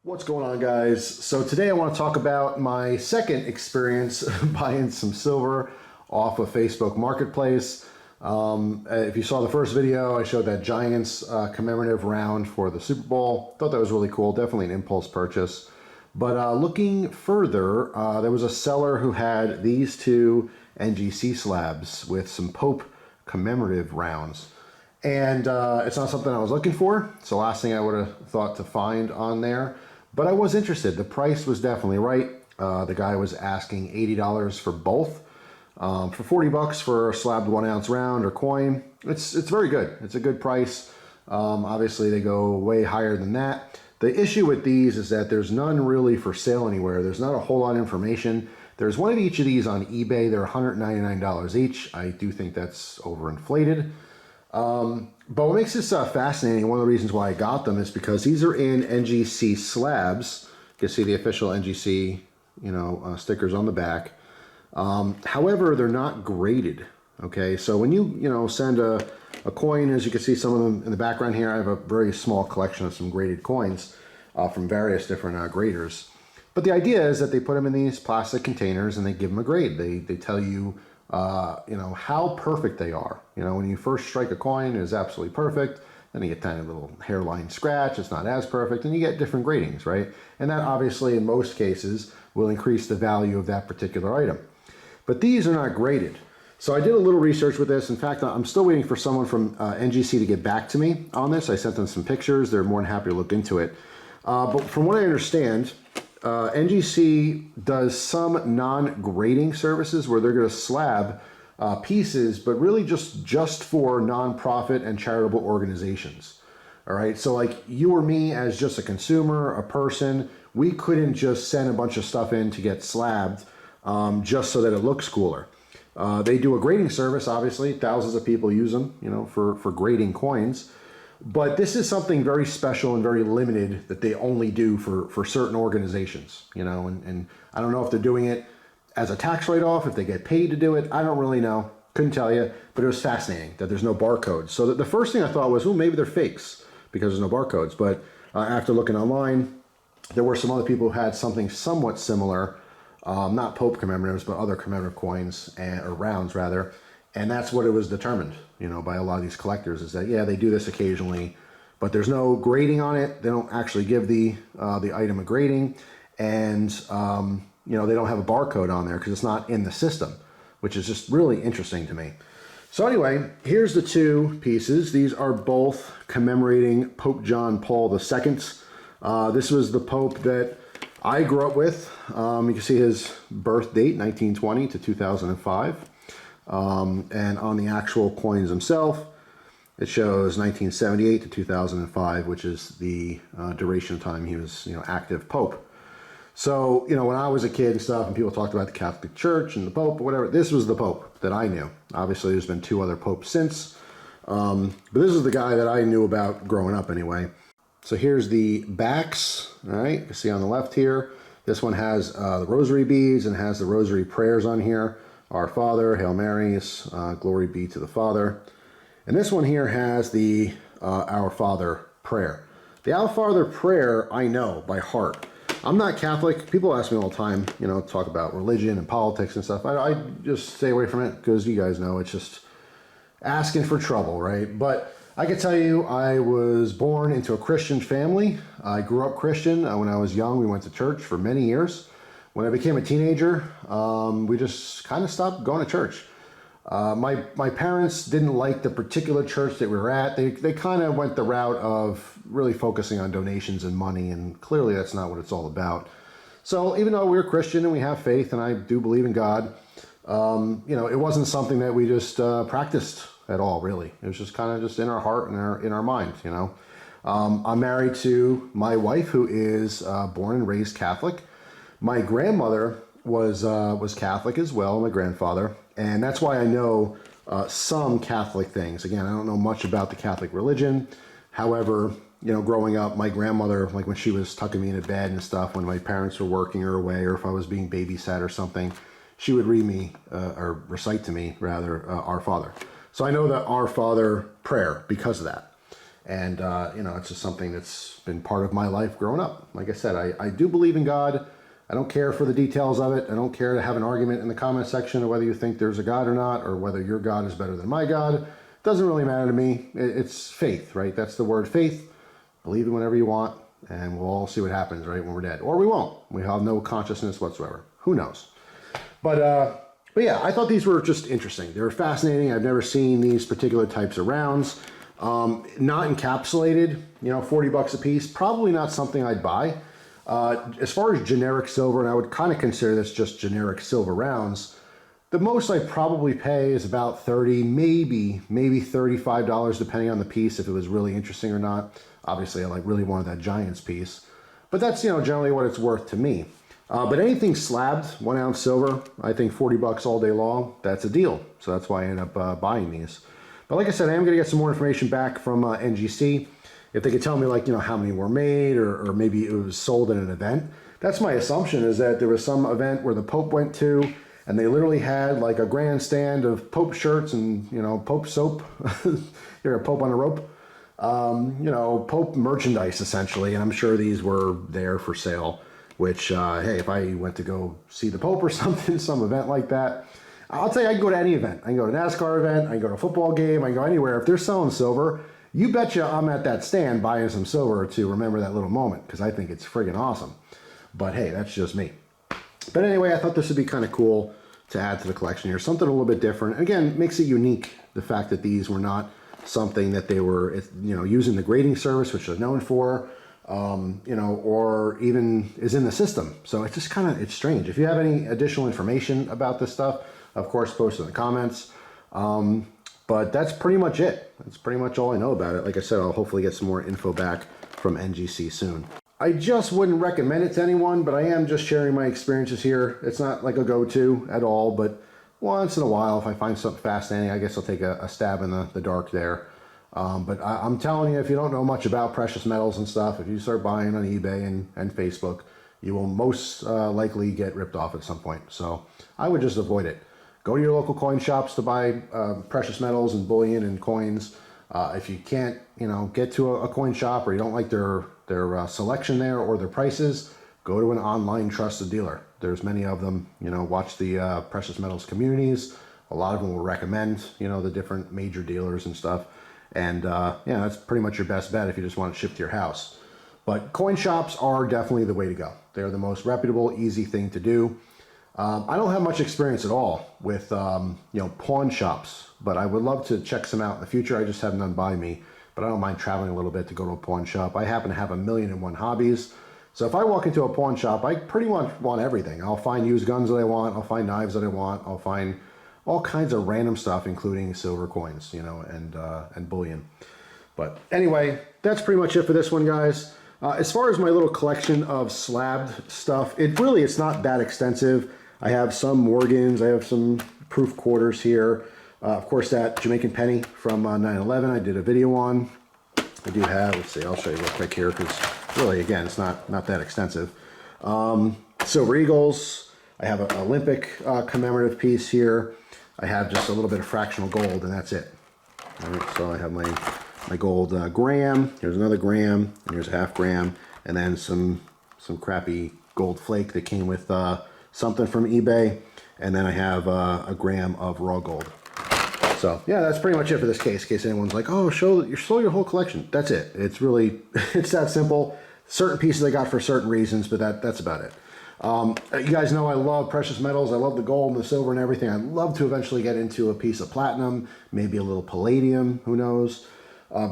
What's going on, guys? So today I want to talk about my second experience buying some silver off of Facebook Marketplace. If you saw the first video, I showed that Giants commemorative round for the Super Bowl. Thought that was really cool. Definitely an impulse purchase. But looking further, there was a seller who had these two NGC slabs with some Pope commemorative rounds. And it's not something I was looking for. It's the last thing I would have thought to find on there. But I was interested. The price was definitely right. The guy was asking $80 for both. For 40 bucks for a slabbed 1 ounce round or coin, it's very good. It's a good price. Obviously they go way higher than that. The issue with these is that there's none really for sale anywhere. There's not a whole lot of information. There's one of each of these on eBay. They're $199 each. I do think that's overinflated. But what makes this fascinating, one of the reasons why I got them is because these are in NGC slabs. You can see the official NGC, stickers on the back. However, they're not graded. Okay, so when you send a coin, as you can see some of them in the background here, I have a very small collection of some graded coins from various different graders. But the idea is that they put them in these plastic containers and they give them a grade. They tell you how perfect they are. When you first strike a coin, it's absolutely perfect. Then you get tiny little hairline scratch. It's not as perfect, and you get different gradings, right? And that obviously, in most cases, will increase the value of that particular item. But these are not graded. So I did a little research with this. In fact, I'm still waiting for someone from NGC to get back to me on this. I sent them some pictures. They're more than happy to look into it. But from what I understand, NGC does some non-grading services where they're going to slab pieces, but really just for nonprofit and charitable organizations. All right, so like you or me as just a consumer, a person, we couldn't just send a bunch of stuff in to get slabbed just so that it looks cooler. They do a grading service, obviously. Thousands of people use them, for grading coins. But this is something very special and very limited that they only do for certain organizations, and I don't know if they're doing it as a tax write-off, if they get paid to do it. I don't really know. Couldn't tell you, but it was fascinating that there's no barcodes. So the first thing I thought was, maybe they're fakes because there's no barcodes. But after looking online, there were some other people who had something somewhat similar, not Pope commemoratives, but other commemorative coins, or rounds rather. And that's what it was determined, by a lot of these collectors, is that, yeah, they do this occasionally, but there's no grading on it. They don't actually give the item a grading, and they don't have a barcode on there because it's not in the system, which is just really interesting to me. So anyway, here's the two pieces. These are both commemorating Pope John Paul II. This was the Pope that I grew up with. You can see his birth date, 1920 to 2005. And on the actual coins themselves, it shows 1978 to 2005, which is the duration of time he was, active Pope. So, when I was a kid and stuff, and people talked about the Catholic Church and the Pope or whatever, this was the Pope that I knew. Obviously, there's been two other popes since, but this is the guy that I knew about growing up anyway. So here's the backs. All right, you can see on the left here, this one has the rosary beads and has the rosary prayers on here. Our Father, Hail Marys, glory be to the Father. And this one here has the Our Father prayer. The Our Father prayer I know by heart. I'm not Catholic. People ask me all the time, talk about religion and politics and stuff. I just stay away from it because you guys know it's just asking for trouble, right? But I can tell you I was born into a Christian family. I grew up Christian. When I was young, we went to church for many years. When I became a teenager, we just kind of stopped going to church. My parents didn't like the particular church that we were at. They kind of went the route of really focusing on donations and money, and clearly that's not what it's all about. So even though we're Christian and we have faith, and I do believe in God, it wasn't something that we just practiced at all, really. It was just kind of just in our heart and in our mind, I'm married to my wife, who is born and raised Catholic. My grandmother was Catholic as well, my grandfather, and that's why I know some Catholic things. Again, I don't know much about the Catholic religion. However, growing up, my grandmother, like when she was tucking me into bed and stuff, when my parents were working or away, or if I was being babysat or something, she would read me, or recite to me, rather, Our Father. So I know the Our Father prayer because of that. And, you know, it's just something that's been part of my life growing up. Like I said, I do believe in God. I don't care for the details of it. I don't care to have an argument in the comment section of whether you think there's a God or not, or whether your God is better than my God. It doesn't really matter to me. It's faith, right? That's the word faith. Believe in whatever you want, and we'll all see what happens, right, when we're dead. Or we won't. We have no consciousness whatsoever. Who knows? But yeah, I thought these were just interesting. They were fascinating. I've never seen these particular types of rounds. Not encapsulated, you know, 40 bucks a piece. Probably not something I'd buy. As far as generic silver, and I would kind of consider this just generic silver rounds, the most I probably pay is about $30, maybe $35, depending on the piece, if it was really interesting or not. Obviously, I really wanted that Giants piece. But that's, you know, generally what it's worth to me. But anything slabbed, 1 ounce silver, I think 40 bucks all day long, that's a deal. So that's why I end up buying these. But like I said, I am going to get some more information back from NGC. If they could tell me, like, you know, how many were made, or maybe it was sold at an event. That's my assumption, is that there was some event where the Pope went to, and they literally had like a grandstand of Pope shirts and, you know, Pope soap. You're a Pope on a rope. You know, Pope merchandise, essentially. And I'm sure these were there for sale, which, hey, if I went to go see the Pope or something, some event like that, I'll tell you, I can go to any event. I can go to a NASCAR event, I can go to a football game, I can go anywhere. If they're selling silver, you betcha I'm at that stand buying some silver to remember that little moment, because I think it's friggin' awesome. But hey, that's just me. But anyway, I thought this would be kind of cool to add to the collection here. Something a little bit different. Again, makes it unique, the fact that these were not something that they were, you know, using the grading service, which they're known for, you know, or even is in the system. So it's just kind of, it's strange. If you have any additional information about this stuff, of course, post in the comments. But that's pretty much it. That's pretty much all I know about it. Like I said, I'll hopefully get some more info back from NGC soon. I just wouldn't recommend it to anyone, but I am just sharing my experiences here. It's not like a go-to at all, but once in a while, if I find something fascinating, I guess I'll take a stab in the dark there. But I'm telling you, if you don't know much about precious metals and stuff, if you start buying on eBay and Facebook, you will most likely get ripped off at some point. So I would just avoid it. Go to your local coin shops to buy precious metals and bullion and coins. If you can't, you know, get to a coin shop, or you don't like their selection there or their prices, go to an online trusted dealer. There's many of them. You know, watch the precious metals communities. A lot of them will recommend, you know, the different major dealers and stuff. And yeah, that's pretty much your best bet if you just want to ship to your house. But coin shops are definitely the way to go. They're the most reputable, easy thing to do. I don't have much experience at all with, you know, pawn shops, but I would love to check some out in the future. I just have none by me, but I don't mind traveling a little bit to go to a pawn shop. I happen to have 1,000,001 hobbies. So if I walk into a pawn shop, I pretty much want everything. I'll find used guns that I want. I'll find knives that I want. I'll find all kinds of random stuff, including silver coins, you know, and bullion. But anyway, that's pretty much it for this one, guys. As far as my little collection of slabbed stuff, it's not that extensive. I have some Morgans, I have some proof quarters here. Of course, that Jamaican penny from 9/11 I did a video on. I do have, let's see, I'll show you real quick here, because really, again, it's not that extensive. Silver Eagles, I have an Olympic commemorative piece here. I have just a little bit of fractional gold, and that's it. All right, so I have my gold gram, here's another gram, and here's a half gram, and then some crappy gold flake that came with something from eBay, and then I have a gram of raw gold. So yeah, that's pretty much it for this case. In case anyone's like, oh, show your whole collection. That's it. It's really, it's that simple. Certain pieces I got for certain reasons, but that's about it. You guys know I love precious metals. I love the gold and the silver and everything. I'd love to eventually get into a piece of platinum, maybe a little palladium, who knows,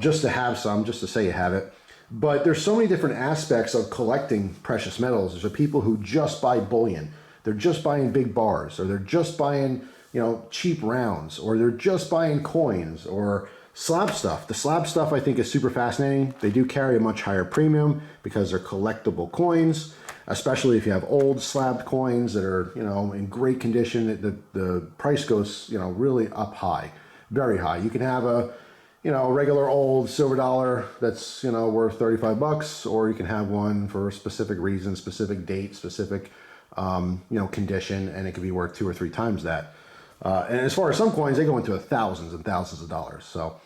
just to have some, just to say you have it. But there's so many different aspects of collecting precious metals. There's people who just buy bullion. They're just buying big bars, or they're just buying, you know, cheap rounds, or they're just buying coins or slab stuff. The slab stuff I think is super fascinating. They do carry a much higher premium because they're collectible coins, especially if you have old slabbed coins that are, you know, in great condition. The price goes, you know, really up high, very high. You can have a, you know, regular old silver dollar that's, you know, worth 35 bucks, or you can have one for a specific reason, specific date, specific, you know, condition, and it could be worth 2 or 3 times that. And as far as some coins, they go into thousands and thousands of dollars. So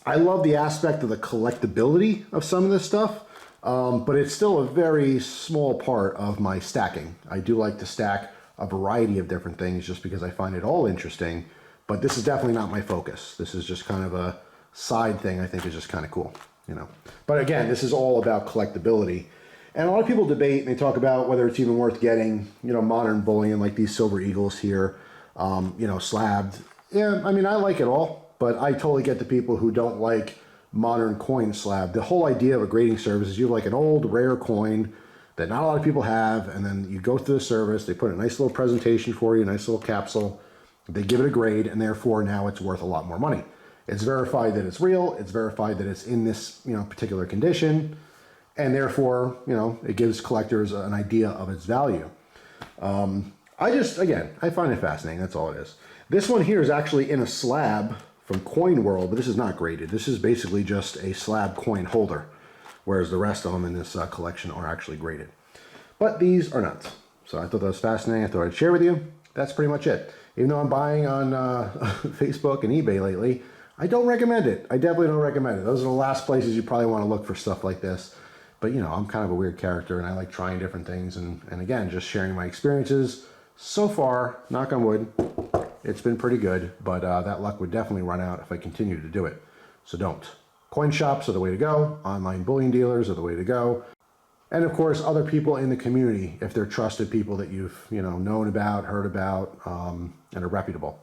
I love the aspect of the collectability of some of this stuff, but it's still a very small part of my stacking. I do like to stack a variety of different things just because I find it all interesting, but this is definitely not my focus. This is just kind of a side thing I think is just kind of cool, you know. But again, this is all about collectability. And a lot of people debate and they talk about whether it's even worth getting, you know, modern bullion like these Silver Eagles here, you know, slabbed. Yeah, I mean, I like it all, but I totally get the people who don't like modern coin slab. The whole idea of a grading service is you have like an old rare coin that not a lot of people have, and then you go through the service, they put a nice little presentation for you, a nice little capsule, they give it a grade, and therefore now it's worth a lot more money. It's verified that it's real, it's verified that it's in this, you know, particular condition, and therefore, you know, it gives collectors an idea of its value. Again, I find it fascinating, that's all it is. This one here is actually in a slab from Coin World, but this is not graded. This is basically just a slab coin holder, whereas the rest of them in this collection are actually graded. But these are not. So I thought that was fascinating. I thought I'd share with you. That's pretty much it. Even though I'm buying on Facebook and eBay lately, I don't recommend it. I definitely don't recommend it. Those are the last places you probably want to look for stuff like this. But you know, I'm kind of a weird character and I like trying different things. And again, just sharing my experiences. So far, knock on wood, it's been pretty good, but that luck would definitely run out if I continue to do it. So don't. Coin shops are the way to go. Online bullion dealers are the way to go. And of course, other people in the community, if they're trusted people that you've, you know, known about, heard about, and are reputable.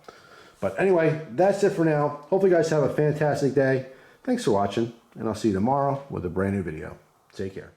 But anyway, that's it for now. Hopefully you guys have a fantastic day. Thanks for watching, and I'll see you tomorrow with a brand new video. Take care.